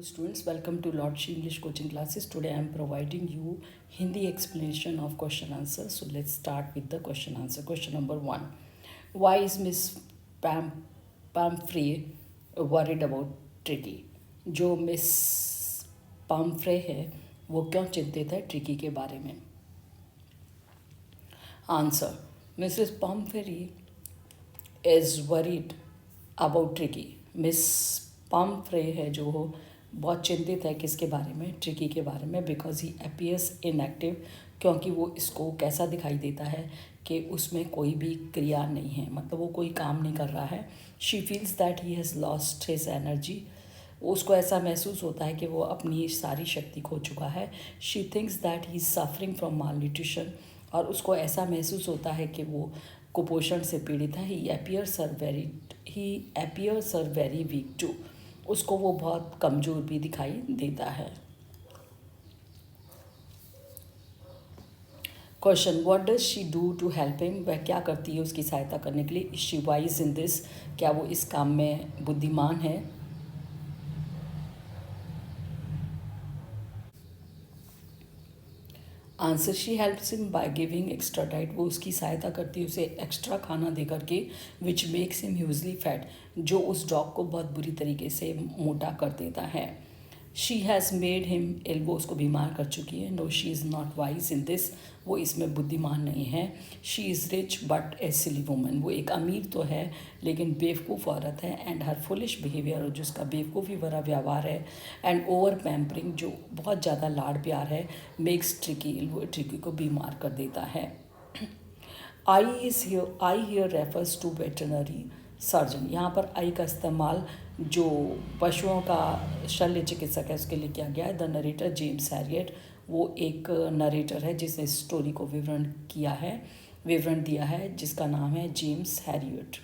Students, welcome to Lordship English coaching classes. Today I am providing you Hindi explanation of question answer. So let's start with the question answer. Question number 1. Why is Miss Pamphray worried about Tricky? जो Miss Pomfrey है वो क्यों चिंतित है Tricky के बारे में? Answer: Mrs Pomfrey is worried about Tricky. Miss Pomfrey है जो बहुत चिंतित है किसके बारे में? ट्रिकी के बारे में. बिकॉज ही अपीयर्स इनएक्टिव, क्योंकि वो इसको कैसा दिखाई देता है कि उसमें कोई भी क्रिया नहीं है, मतलब वो कोई काम नहीं कर रहा है. She feels that he has lost his energy. उसको ऐसा महसूस होता है कि वो अपनी सारी शक्ति खो चुका है. She thinks that he is suffering from mall nutrition, और उसको ऐसा महसूस होता है कि वो कुपोषण से पीड़ित है. He appears are very weak too. उसको वो बहुत कमज़ोर भी दिखाई देता है. Question: what does she do to help him? वह क्या करती है उसकी सहायता करने के लिए? Is she wise in this? क्या वो इस काम में बुद्धिमान है? Answer: she helps him by giving extra diet. वो उसकी सहायता करती है उसे एक्स्ट्रा खाना दे करके. Which makes him hugely fat. जो उस डॉग को बहुत बुरी तरीके से मोटा कर देता है. She has made him ill. वो उसको बीमार कर चुकी है. No, she is not wise in this. वो इसमें बुद्धिमान नहीं है. She is rich but a silly woman. वो एक अमीर तो है लेकिन बेवकूफ़ औरत है. एंड हर फुलिश बिहेवियर, जो उसका बेवकूफ़ी भरा व्यवहार है, एंड ओवर पैम्परिंग, जो बहुत ज़्यादा लाड़ प्यार है, मेक्स ट्रिकी. वो ट्रिकी को बीमार कर देता है. I here refers to veterinary surgeon. यहाँ पर आई का इस्तेमाल जो पशुओं का शल्य चिकित्सक है उसके लिए किया गया है. The narrator James Harriet. वो एक नरेटर है जिसने स्टोरी को विवरण दिया है, जिसका नाम है James Herriot.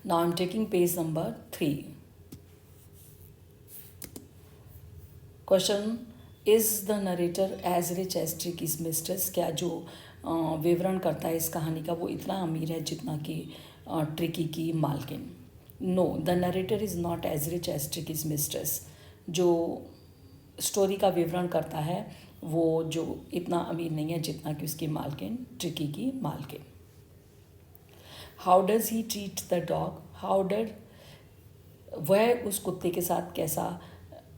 Now I am taking page number 3. Question: is the narrator as rich as Tricki's mistress? क्या जो विवरण करता है इस कहानी का वो इतना अमीर है जितना कि ट्रिकी की मालकिन? No, the narrator is not as rich as Tricki's mistress. जो स्टोरी का विवरण करता है वो जो इतना अमीर नहीं है जितना कि उसकी मालकिन, ट्रिकी की मालकिन. How does he treat the dog? वह उस कुत्ते के साथ कैसा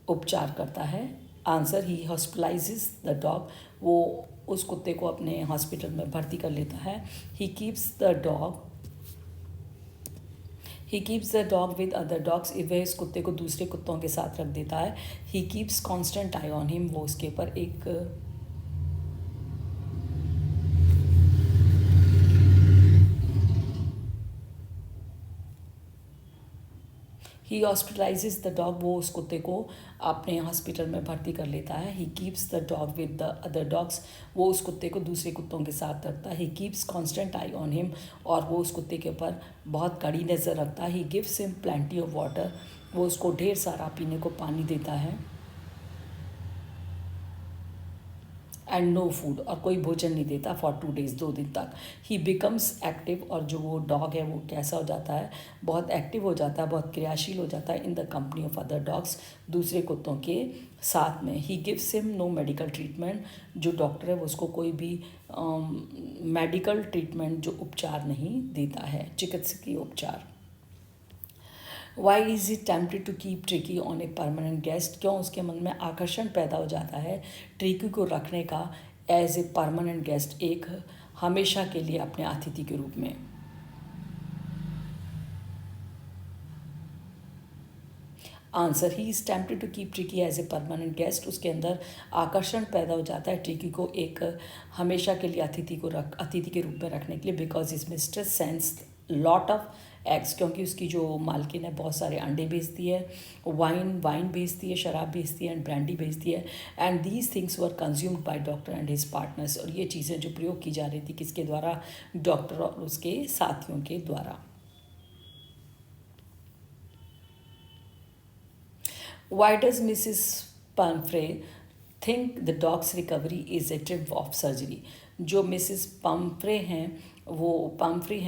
उपचार करता है? Answer: he hospitalises the dog. वो उस कुत्ते को अपने हॉस्पिटल में भर्ती कर लेता है. He keeps the dog with other dogs. वह इस कुत्ते को दूसरे कुत्तों के साथ रख देता है. He keeps constant I on him. वो उसके ऊपर एक ही हॉस्पिटलाइजेज द डॉग. वो उस कुत्ते को अपने हॉस्पिटल में भर्ती कर लेता है. He keeps the dog with the other dogs. वो उस कुत्ते को दूसरे कुत्तों के साथ रखता है. He keeps constant I on him. और वो उस कुत्ते के ऊपर बहुत कड़ी नज़र रखता है. He gives him plenty of water. वो उसको ढेर सारा पीने को पानी देता है. And no food. और कोई भोजन नहीं देता फॉर 2 days, 2 दिन तक. ही बिकम्स एक्टिव. और जो वो डॉग है वो कैसा हो जाता है? बहुत एक्टिव हो जाता है, बहुत क्रियाशील हो जाता है. In the company of other dogs. दूसरे कुत्तों के साथ में. He gives him no medical treatment. जो डॉक्टर है वो उसको कोई भी मेडिकल ट्रीटमेंट, जो उपचार नहीं देता है, चिकित्सकीय उपचार. Why is it tempted to keep Tricki on a permanent guest? क्यों उसके मन में आकर्षण पैदा हो जाता है ट्रिकी को रखने का एज ए परमानेंट गेस्ट, एक हमेशा के लिए अपने अतिथि के रूप में? Answer: he is tempted to keep Tricki as a permanent guest. उसके अंदर आकर्षण पैदा हो जाता है ट्रिकी को एक हमेशा के लिए अतिथि के रूप में रखने के लिए. Because his mistress sense lot of eggs. क्योंकि उसकी जो मालकिन है बहुत सारे अंडे बेचती है, वाइन बेचती है, शराब बेचती है, एंड ब्रांडी बेचती है. And these things were consumed by doctor and his partners. और ये चीज़ें जो प्रयोग की जा रही थी किसके द्वारा? डॉक्टर और उसके साथियों के द्वारा. Why does Mrs. Pumphrey think the dog's recovery is a triumph of surgery? जो मिसिस पम्फ्रे हैं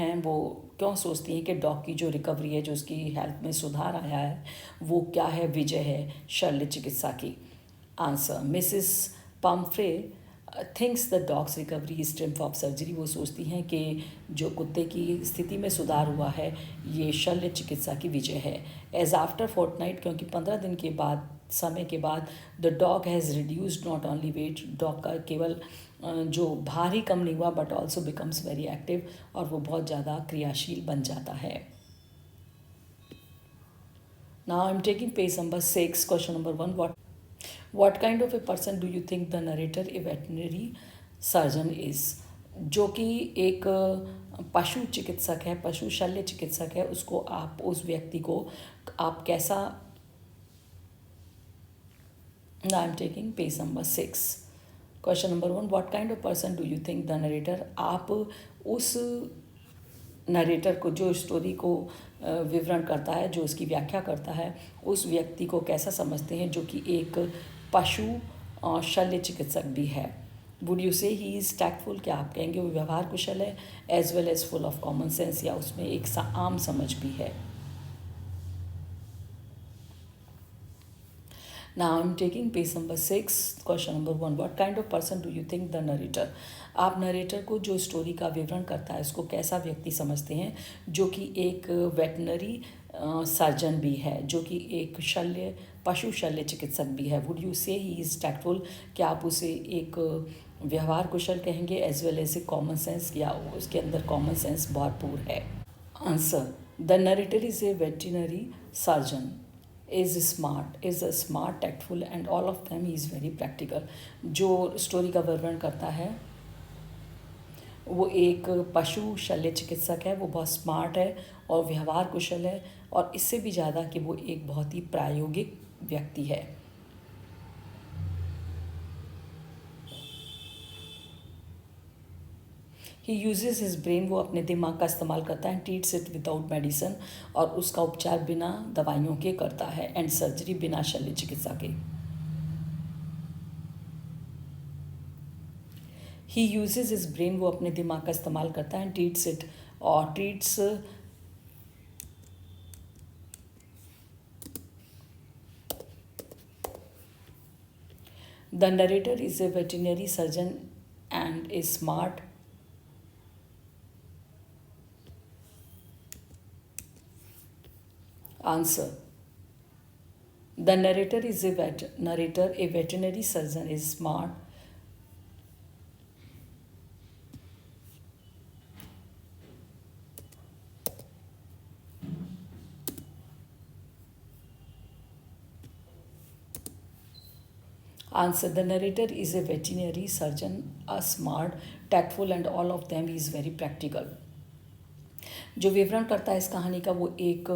वो क्यों सोचती हैं कि डॉग की जो रिकवरी है, जो उसकी हेल्थ में सुधार आया है, वो क्या है, वजह है शल्य चिकित्सा की? Answer, Mrs Pomfrey thinks the dogs recovery is stem of surgery. वो सोचती हैं कि जो कुत्ते की स्थिति में सुधार हुआ है ये शल्य चिकित्सा की वजह है। एज आफ्टर फोर्टनाइट, क्योंकि 15 दिन के बाद, समय के बाद, the dog has reduced not only weight, dog का केवल जो भार ही कम नहीं हुआ but also becomes very active, और वो बहुत ज़्यादा क्रियाशील बन जाता है। Now I am taking page number 6, question number 1, what kind of a person do you think the narrator a veterinary surgeon is? जो कि एक पशु चिकित्सक है, पशु शल्य चिकित्सक है, उसको आप, उस व्यक्ति को आप कैसा? Now I'm taking page number 6, question number 1, what kind of person do you think the narrator? आप उस नरेटर को, जो स्टोरी को विवरण करता है, जो उसकी व्याख्या करता है, उस व्यक्ति को कैसा समझते हैं जो कि एक पशु शल्य चिकित्सक भी है? वुड यू से ही इज़ टैक्टफुल? क्या आप कहेंगे वो व्यवहार कुशल है, as well as full of common sense, या उसमें एक आम समझ भी है? Now I'm taking page number 6, question number 1, what kind of person do you think the narrator? आप नरेटर को, जो स्टोरी का विवरण करता है, उसको कैसा व्यक्ति समझते हैं जो कि एक वेटनरी सर्जन भी है, जो कि एक पशु शल्य चिकित्सक भी है? वुड यू से ही इज़ टैक्टफुल? क्या आप उसे एक व्यवहार कुशल कहेंगे, as well as a common sense, या उसके अंदर कॉमन सेंस भरपूर है? Answer, the narrator is a veterinary surgeon, is a smart, tactful and all of them is very practical। जो स्टोरी का वर्णन करता है वो एक पशु शल्य चिकित्सक है, वो बहुत स्मार्ट है और व्यवहार कुशल है, और इससे भी ज़्यादा कि वो एक बहुत ही प्रायोगिक व्यक्ति है। ही यूजेस हिज ब्रेन, वो अपने दिमाग का इस्तेमाल करता है, ट्रीट्स इट विदाउट मेडिसिन, और उसका उपचार बिना दवाइयों के करता है, एंड सर्जरी, बिना शल्य चिकित्सा के। ही यूजेस हिज ब्रेन, वो अपने दिमाग का इस्तेमाल करता है, ट्रीट्स इट, और treats the narrator is a veterinary surgeon and A smart Answer, the narrator is a veterinary surgeon is smart. Answer, the narrator is a veterinary surgeon, a smart, tactful and all of them is very practical। जो विवरण करता है इस कहानी का वो एक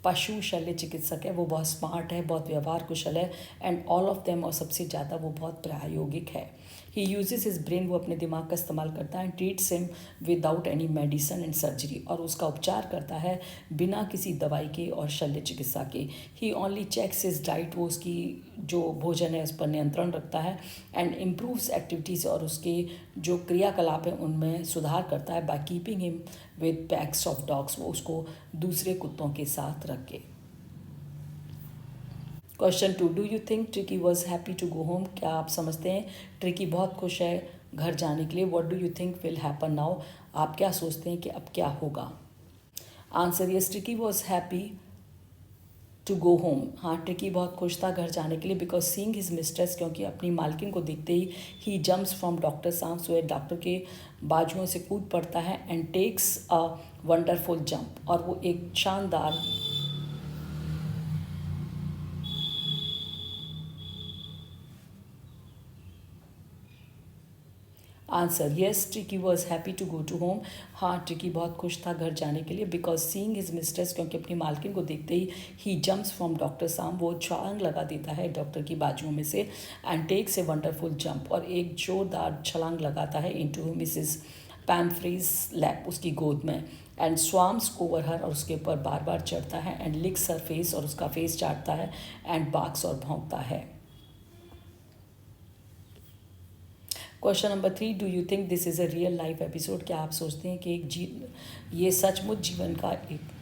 पशु शल्य चिकित्सक है, वो बहुत स्मार्ट है, बहुत व्यवहार कुशल है, एंड ऑल ऑफ देम, और सबसे ज़्यादा वो बहुत प्रायोगिक है। ही यूजेस हिज ब्रेन, वो अपने दिमाग का इस्तेमाल करता है, treats him without any medicine and surgery, और उसका उपचार करता है बिना किसी दवाई के और शल्य चिकित्सा के। ही ओनली चेक्स हिज डाइट, वो उसकी जो भोजन है उस पर नियंत्रण रखता है, एंड इम्प्रूव्स एक्टिविटीज़, और उसके जो क्रियाकलाप हैं उनमें सुधार करता है, by keeping him with packs of dogs, वो उसको दूसरे कुत्तों के साथ रख के। Question 2, do you think Tricki was happy to go home? क्या आप समझते हैं ट्रिकी बहुत खुश है घर जाने के लिए? What do you think will happen now? आप क्या सोचते हैं कि अब क्या होगा? Answer, yes, Tricki was happy to go home. हाँ, ट्रिकी बहुत खुश था घर जाने के लिए, बिकॉज सीइंग हिज मिस्ट्रेस, क्योंकि अपनी मालकिन को देखते ही जम्प्स फ्रॉम डॉक्टर्स आर्म्स, वो डॉक्टर के बाजुओं से कूद पड़ता है, and takes a wonderful jump, और वो एक शानदार answer, yes, Tricki was happy to go to home. हाँ, ट्रिकी बहुत खुश था घर जाने के लिए, बिकॉज सीइंग हिज मिस्ट्रेस, क्योंकि अपनी मालकिन को देखते ही जम्प्स फ्रॉम डॉक्टर्स आर्म, वो छलांग लगा देता है डॉक्टर की बाजुओं में से, and takes a wonderful jump, और एक जोरदार छलांग लगाता है इनटू मिसिस पैम्फ्रीज लैप, उसकी गोद में, एंड स्वाम्स ओवर हर, और उसके ऊपर बार बार चढ़ता है, एंड लिक्स हर फेस, और उसका फेस चाटता है, एंड बाक्स, और भौंकता है। Question number 3, do you think this is a real life episode? क्या आप सोचते हैं कि ये सचमुच जीवन का एक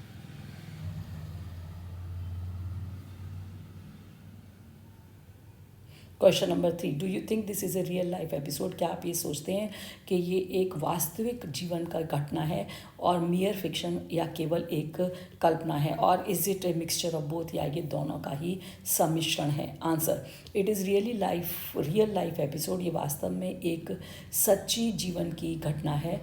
question number 3, do you think this is a real life episode? क्या आप ये सोचते हैं कि ये एक वास्तविक जीवन का घटना है और मियर फिक्शन या केवल एक कल्पना है? और is it a mixture of both, या ये दोनों का ही सम्मिश्रण है? Answer, it is real life episode. ये वास्तव में एक सच्ची जीवन की घटना है।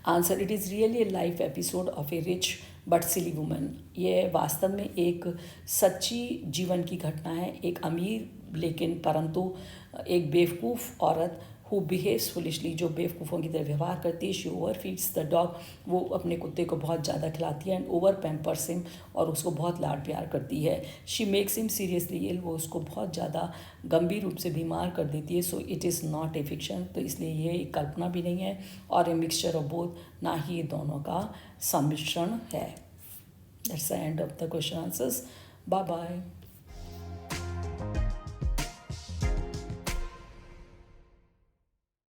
Answer, it is really a life episode of A rich but silly woman. ये वास्तव में एक सच्ची जीवन की घटना है, एक अमीर लेकिन परंतु एक बेवकूफ़ औरत हु बिहेव्स फुलिशली, जो बेवकूफ़ों की तरह व्यवहार करती है। She over feeds the dog, वो अपने कुत्ते को बहुत ज़्यादा खिलाती है। एंड ओवर पैम्पर्स हिम, और उसको बहुत लाड प्यार करती है। She makes him seriously ill, वो उसको बहुत ज़्यादा गंभीर रूप से बीमार कर देती है। So it is not a fiction, तो इसलिए ये एक कल्पना भी नहीं है और ए मिक्सचर ऑफ बोथ, ना ही ये दोनों का सम्मिश्रण है। That's the end of the question answers. Bye bye.